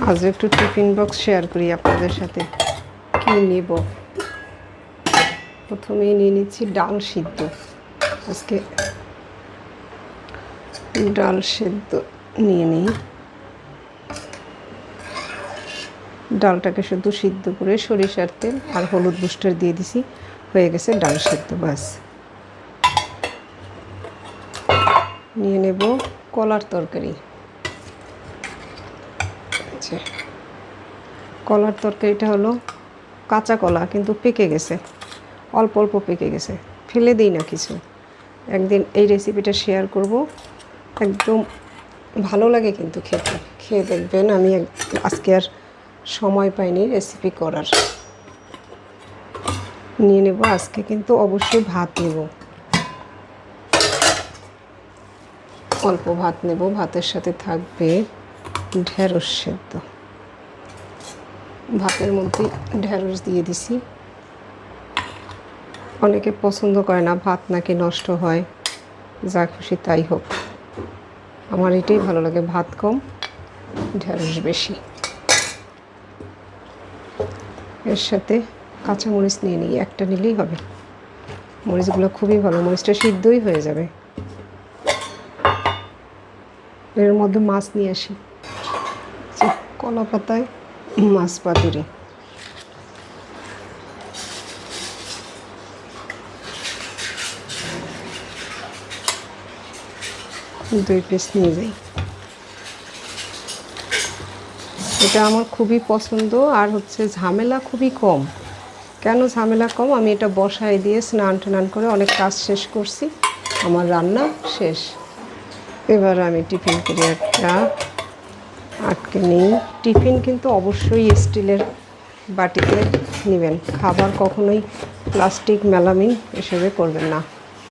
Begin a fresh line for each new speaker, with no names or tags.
আজ একটু tiffin box share করি আপনাদের সাথে। কি নেব, প্রথমেই নিয়ে নিচ্ছি ডাল সিদ্ধ। আজকে ডাল সিদ্ধ নিয়ে নিই। ডালটাকে শুধু সিদ্ধ করে সরিষার তেল আর হলুদ বুস্টার দিয়ে দিছি, হয়ে গেছে ডাল সিদ্ধ। বাস নিয়ে নেব কলার তরকারি। আচ্ছা, কলার তরকারিটা হলো কাঁচা কলা, কিন্তু পেকে গেছে, অল্প অল্প পেকে গেছে, ফেলে দিই না কিছু। একদিন এই রেসিপিটা শেয়ার করব, একদম ভালো লাগে কিন্তু খেতে। খেয়ে দেখবেন। আমি আজকে আর সময় পাইনি রেসিপি করার। নিয়ে নেব আজকে কিন্তু অবশ্যই ভাত নেব, অল্প ভাত নেব। ভাতের সাথে থাকবে ঢেঁড়স সেদ্ধ। ভাতের মধ্যে ঢেঁড়স দিয়ে দিছি। অনেকে পছন্দ করে না ভাত নাকি নষ্ট হয়, যা খুশি তাই হোক, আমার এটাই ভালো লাগে, ভাত কম ঢেঁড়স বেশি। এর সাথে কাঁচামরিচ নিয়ে নিই, একটা নিলেই হবে। মরিচগুলো খুবই ভালো, মরিচটা সিদ্ধই হয়ে যাবে। এর মধ্যে মাছ নিয়ে আসি, কলা পাতায় মাছ পাতুরি। দুই পিস নিয়ে যাই। এটা আমার খুবই পছন্দ, আর হচ্ছে ঝামেলা খুবই কম। কেন ঝামেলা কম? আমি এটা বসায় দিয়ে স্নান টান করে অনেক কাজ শেষ করছি, আমার রান্না শেষ। এবার আমি টিফিন করে একটা আটকে নিই। টিফিন কিন্তু অবশ্যই স্টিলের বাটিতে নেবেন, খাবার কখনোই প্লাস্টিক মেলামিন এসবে করবেন না।